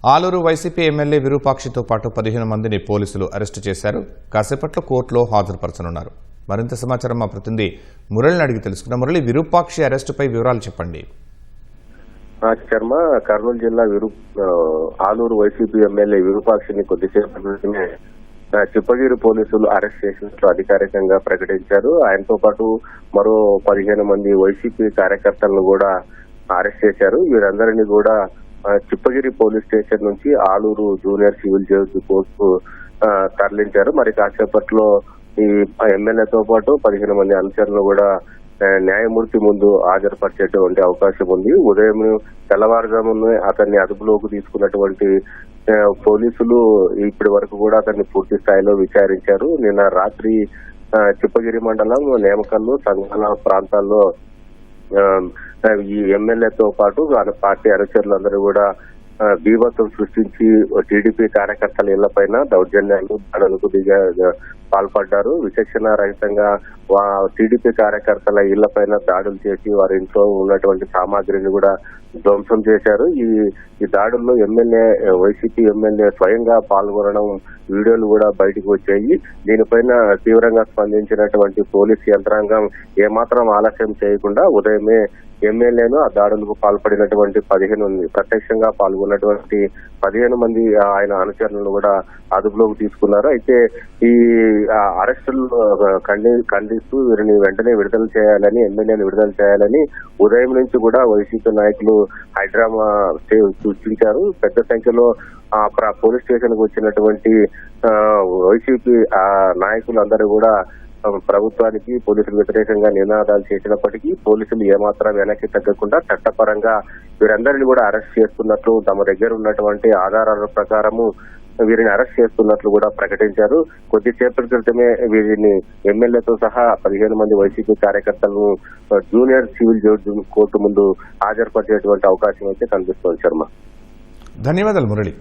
Aluru YCP MLA విరూపాక్షితో పాటు 15 మందిని పోలీసులు అరెస్టు చేశారు. కాసేపట్లో కోర్టులో హాజరుపరచనున్నారు. మరింత సమాచారం మా ప్రతినిధి మురళిని అడిగి తెలుసుకున్నాం. మురళి, విరూపాక్షి అరెస్టుపై వివరాలు చెప్పండి. శర్మ, కర్నూలు జిల్లా ఆలూరు వైసీపీ ఎమ్మెల్యే విరూపాక్షిని కొద్దిసేపటినే చిప్పగిరి పోలీసులు అరెస్ట్ చేసినట్లు అధికారికంగా ప్రకటించారు. ఆయనతో పాటు మరో 15 మంది వైసీపీ కార్యకర్తలను కూడా అరెస్ట్ చేశారు. వీరందరినీ కూడా చిప్పగిరి పోలీస్ స్టేషన్ నుంచి ఆలూరు జూనియర్ సివిల్ జడ్జ్ కోర్టుకు తరలించారు. మరి కాసేపట్లో ఈ ఎమ్మెల్యేతో పాటు 15 మంది అనుచరులను కూడా న్యాయమూర్తి ముందు హాజరుపరిచేటువంటి అవకాశం ఉంది. ఉదయం తెల్లవారుజామునే అతన్ని అదుపులోకి తీసుకున్నటువంటి పోలీసులు ఇప్పటి వరకు కూడా అతన్ని పూర్తి స్థాయిలో విచారించారు. నిన్న రాత్రి చిప్పగిరి మండలం నేమకల్లు సంఘాల ప్రాంతాల్లో ఈ ఎమ్మెల్యేతో పాటు పార్టీ అనుచరులందరూ కూడా బీభత్సం సృష్టించి టీడీపీ కార్యకర్తల ఇళ్లపైన దౌర్జన్యాలు దాడులకు పాల్పడ్డారు. విచక్షణ రహితంగా టీడీపీ కార్యకర్తల ఇళ్లపైన దాడులు చేసి వారి ఇంట్లో ఉన్నటువంటి సామాగ్రిని కూడా ధ్వంసం చేశారు. ఈ దాడుల్లో వైసీపీ ఎమ్మెల్యే స్వయంగా పాల్గొనడం వీడియోలు కూడా బయటకు వచ్చాయి. దీనిపైన తీవ్రంగా స్పందించినటువంటి పోలీస్ యంత్రాంగం ఏమాత్రం ఆలస్యం చేయకుండా ఉదయమే ఎమ్మెల్యేను ఆ దాడులకు పాల్పడినటువంటి 15 మంది ప్రత్యక్షంగా పాల్గొన్నటువంటి 15 మంది ఆయన అనుచరులను కూడా అదుపులోకి తీసుకున్నారు. అయితే ఈ అరెస్టులు ఖండిస్తూ వీరిని వెంటనే విడుదల చేయాలని, ఎమ్మెల్యేని విడుదల చేయాలని ఉదయం నుంచి కూడా వైసీపీ నాయకులు హైదరాబాద్ సూచించారు. పెద్ద సంఖ్యలో పోలీస్ స్టేషన్ కు వచ్చినటువంటి వైసీపీ నాయకులందరూ కూడా ప్రభుత్వానికి పోలీసులు వ్యతిరేకంగా నినాదాలు చేసినప్పటికీ పోలీసులు ఏమాత్రం వెనక్కి తగ్గకుండా చట్టపరంగా వీరందరినీ కూడా అరెస్ట్ చేస్తున్నట్లు, తమ దగ్గర ఉన్నటువంటి ఆధారాల ప్రకారము వీరిని అరెస్ట్ చేస్తున్నట్లు కూడా ప్రకటించారు. కొద్దిసేపటి క్రితమే వీరిని ఎమ్మెల్యేతో సహా 15 మంది వైసీపీ కార్యకర్తలను జూనియర్ సివిల్ జడ్జి కోర్టు ముందు హాజరుపరిచేటువంటి అవకాశం అయితే కనిపిస్తోంది. శర్మ, ధన్యవాదాలు మురళి.